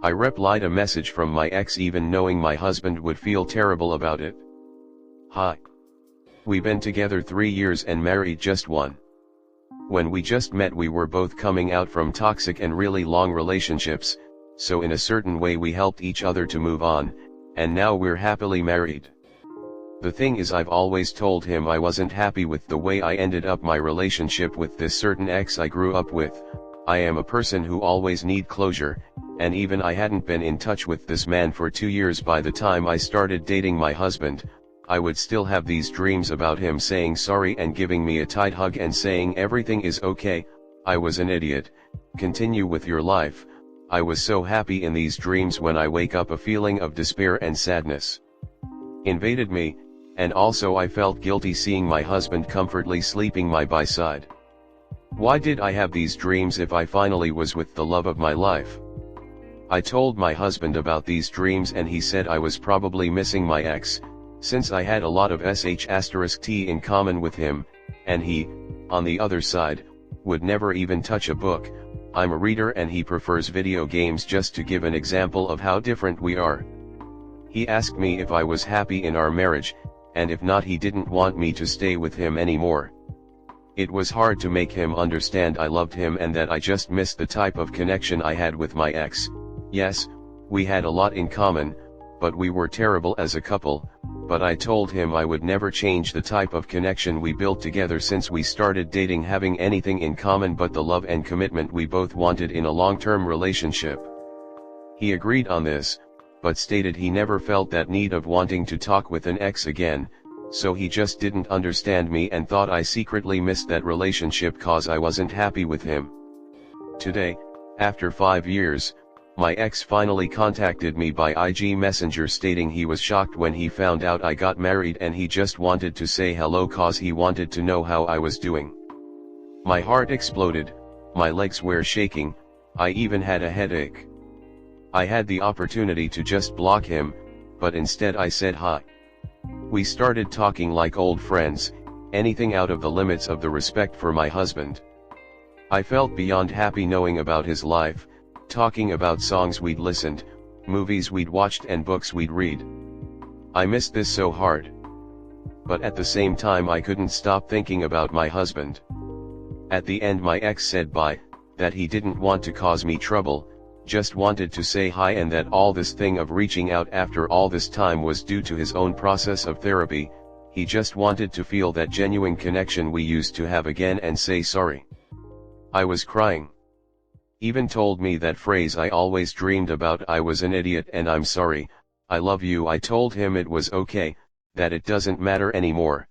I replied a message from my ex even knowing my husband would feel terrible about it. Hi. We've been together 3 years and married just 1. When we just met we were both coming out from toxic and really long relationships, so in a certain way we helped each other to move on, and now we're happily married. The thing is I've always told him I wasn't happy with the way I ended up my relationship with this certain ex I grew up with. I am a person who always need closure, and even I hadn't been in touch with this man for 2 years by the time I started dating my husband, I would still have these dreams about him saying sorry and giving me a tight hug and saying everything is okay. I was an idiot. Continue with your life. I was so happy in these dreams when I wake up a feeling of despair and sadness invaded me, and also I felt guilty seeing my husband comfortably sleeping by side. Why did I have these dreams if I finally was with the love of my life? I told my husband about these dreams and he said I was probably missing my ex, since I had a lot of sh*t in common with him, and he, on the other side, would never even touch a book. I'm a reader and he prefers video games, just to give an example of how different we are. He asked me if I was happy in our marriage, and if not he didn't want me to stay with him anymore. It was hard to make him understand I loved him and that I just missed the type of connection I had with my ex. Yes, we had a lot in common, but we were terrible as a couple, but I told him I would never change the type of connection we built together since we started dating, having anything in common but the love and commitment we both wanted in a long-term relationship. He agreed on this, but stated he never felt that need of wanting to talk with an ex again, so he just didn't understand me and thought I secretly missed that relationship cause I wasn't happy with him. Today, after 5 years, my ex finally contacted me by IG Messenger stating he was shocked when he found out I got married and he just wanted to say hello cause he wanted to know how I was doing. My heart exploded, my legs were shaking, I even had a headache. I had the opportunity to just block him, but instead I said hi. We started talking like old friends, anything out of the limits of the respect for my husband. I felt beyond happy knowing about his life, talking about songs we'd listened, movies we'd watched and books we'd read. I missed this so hard. But at the same time I couldn't stop thinking about my husband. At the end my ex said bye, that he didn't want to cause me trouble, just wanted to say hi, and that all this thing of reaching out after all this time was due to his own process of therapy. He just wanted to feel that genuine connection we used to have again and say sorry. I was crying. Even told me that phrase I always dreamed about, I was an idiot and I'm sorry, I love you. I told him it was okay, that it doesn't matter anymore.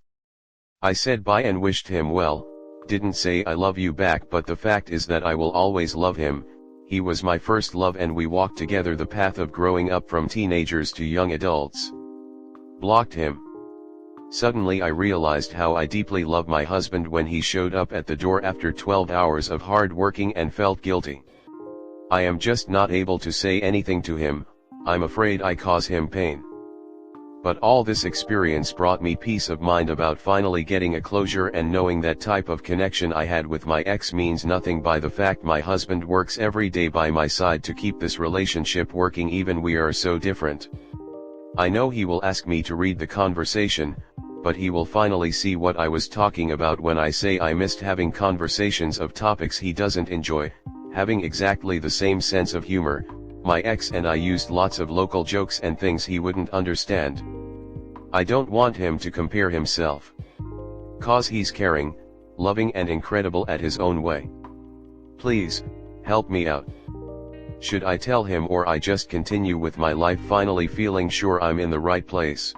I said bye and wished him well, didn't say I love you back, but the fact is that I will always love him. He was my first love and we walked together the path of growing up from teenagers to young adults. Blocked him. Suddenly I realized how I deeply love my husband when he showed up at the door after 12 hours of hard working and felt guilty. I am just not able to say anything to him, I'm afraid I cause him pain. But all this experience brought me peace of mind about finally getting a closure and knowing that type of connection I had with my ex means nothing by the fact my husband works every day by my side to keep this relationship working even we are so different. I know he will ask me to read the conversation, but he will finally see what I was talking about when I say I missed having conversations of topics he doesn't enjoy, having exactly the same sense of humor. My ex and I used lots of local jokes and things he wouldn't understand. I don't want him to compare himself. Cause he's caring, loving and incredible at his own way. Please, help me out. Should I tell him or I just continue with my life finally feeling sure I'm in the right place?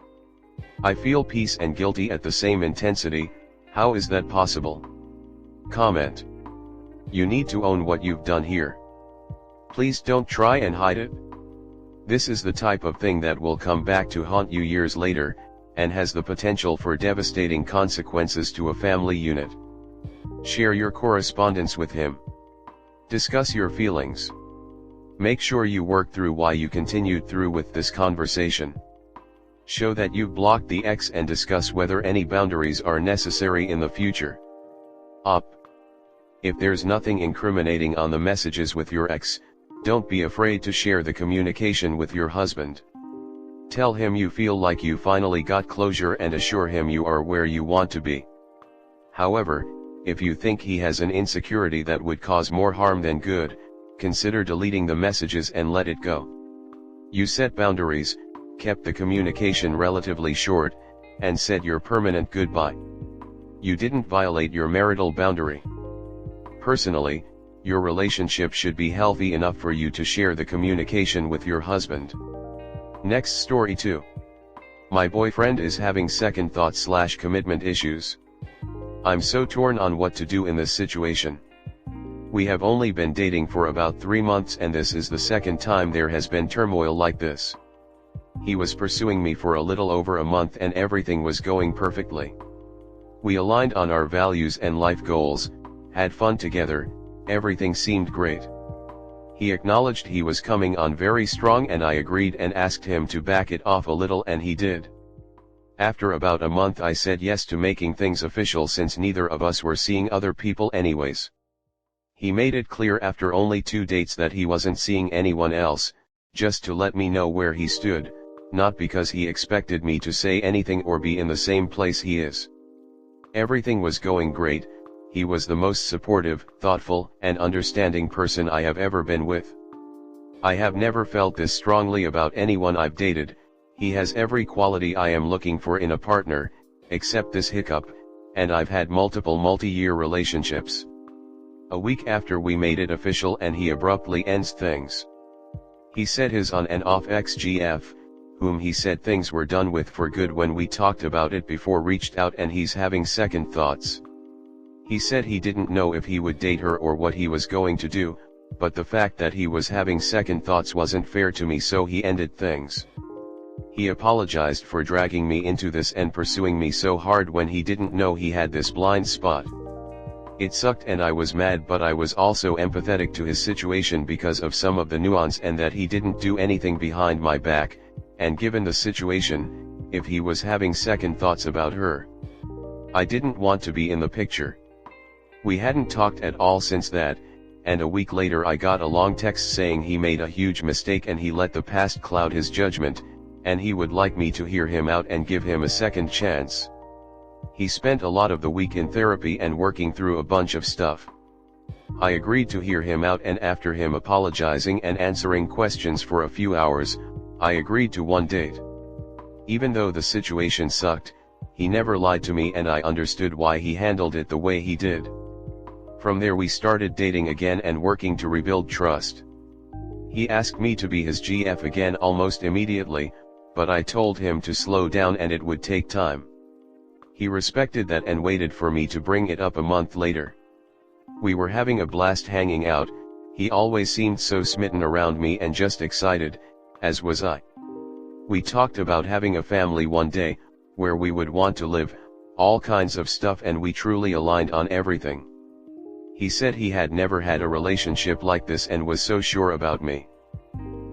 I feel peace and guilty at the same intensity, how is that possible? Comment. You need to own what you've done here. Please don't try and hide it. This is the type of thing that will come back to haunt you years later, and has the potential for devastating consequences to a family unit. Share your correspondence with him. Discuss your feelings. Make sure you work through why you continued through with this conversation. Show that you've blocked the ex and discuss whether any boundaries are necessary in the future. Op. If there's nothing incriminating on the messages with your ex, Don't be afraid to share the communication with your husband. Tell him you feel like you finally got closure and assure him you are where you want to be. However, if you think he has an insecurity that would cause more harm than good, consider deleting the messages and let it go. You set boundaries, kept the communication relatively short, and said your permanent goodbye. You didn't violate your marital boundary. Personally, your relationship should be healthy enough for you to share the communication with your husband. Next story 2. My boyfriend is having second thoughts/commitment issues. I'm so torn on what to do in this situation. We have only been dating for about 3 months and this is the second time there has been turmoil like this. He was pursuing me for a little over a month and everything was going perfectly. We aligned on our values and life goals, had fun together, everything seemed great. He acknowledged he was coming on very strong and I agreed and asked him to back it off a little and he did. After about a month I said yes to making things official since neither of us were seeing other people anyways. He made it clear after only 2 dates that he wasn't seeing anyone else, just to let me know where he stood, not because he expected me to say anything or be in the same place he is. Everything was going great, he was the most supportive, thoughtful, and understanding person I have ever been with. I have never felt this strongly about anyone I've dated. He has every quality I am looking for in a partner, except this hiccup, and I've had multiple multi-year relationships. A week after we made it official and he abruptly ends things. He said his on and off ex-GF, whom he said things were done with for good when we talked about it before, reached out and he's having second thoughts. He said he didn't know if he would date her or what he was going to do, but the fact that he was having second thoughts wasn't fair to me, so he ended things. He apologized for dragging me into this and pursuing me so hard when he didn't know he had this blind spot. It sucked and I was mad, but I was also empathetic to his situation because of some of the nuance and that he didn't do anything behind my back, and given the situation, if he was having second thoughts about her, I didn't want to be in the picture. We hadn't talked at all since that, and a week later I got a long text saying he made a huge mistake and he let the past cloud his judgment, and he would like me to hear him out and give him a second chance. He spent a lot of the week in therapy and working through a bunch of stuff. I agreed to hear him out, and after him apologizing and answering questions for a few hours, I agreed to one date. Even though the situation sucked, he never lied to me and I understood why he handled it the way he did. From there we started dating again and working to rebuild trust. He asked me to be his GF again almost immediately, but I told him to slow down and it would take time. He respected that and waited for me to bring it up a month later. We were having a blast hanging out, he always seemed so smitten around me and just excited, as was I. We talked about having a family one day, where we would want to live, all kinds of stuff, and we truly aligned on everything. He said he had never had a relationship like this and was so sure about me.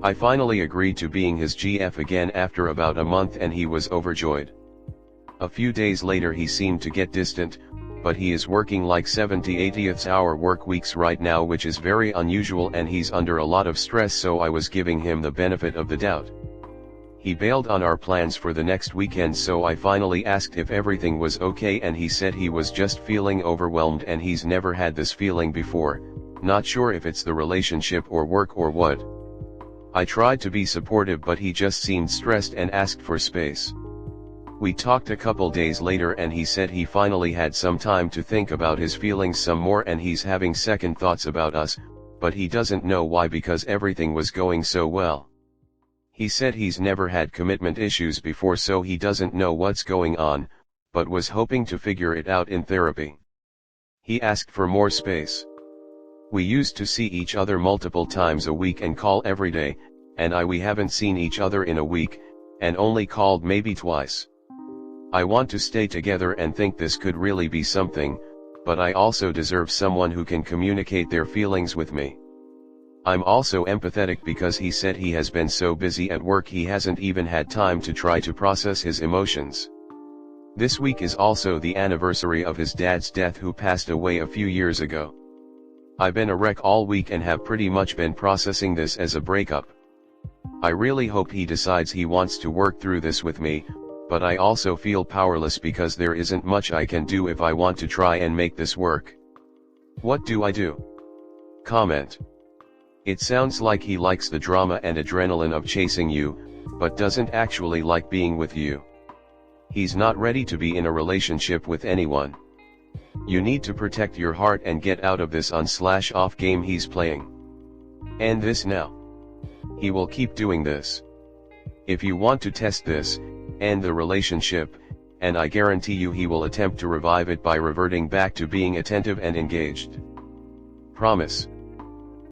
I finally agreed to being his GF again after about a month and he was overjoyed. A few days later he seemed to get distant, but he is working like 70-80th hour work weeks right now, which is very unusual, and he's under a lot of stress, so I was giving him the benefit of the doubt. He bailed on our plans for the next weekend, so I finally asked if everything was okay and he said he was just feeling overwhelmed and he's never had this feeling before, not sure if it's the relationship or work or what. I tried to be supportive but he just seemed stressed and asked for space. We talked a couple days later and he said he finally had some time to think about his feelings some more and he's having second thoughts about us, but he doesn't know why because everything was going so well. He said he's never had commitment issues before, so he doesn't know what's going on, but was hoping to figure it out in therapy. He asked for more space. We used to see each other multiple times a week and call every day, and we haven't seen each other in a week, and only called maybe twice. I want to stay together and think this could really be something, but I also deserve someone who can communicate their feelings with me. I'm also empathetic because he said he has been so busy at work he hasn't even had time to try to process his emotions. This week is also the anniversary of his dad's death, who passed away a few years ago. I've been a wreck all week and have pretty much been processing this as a breakup. I really hope he decides he wants to work through this with me, but I also feel powerless because there isn't much I can do if I want to try and make this work. What do I do? Comment. It sounds like he likes the drama and adrenaline of chasing you, but doesn't actually like being with you. He's not ready to be in a relationship with anyone. You need to protect your heart and get out of this on/off game he's playing. End this now. He will keep doing this. If you want to test this, end the relationship, and I guarantee you he will attempt to revive it by reverting back to being attentive and engaged. Promise.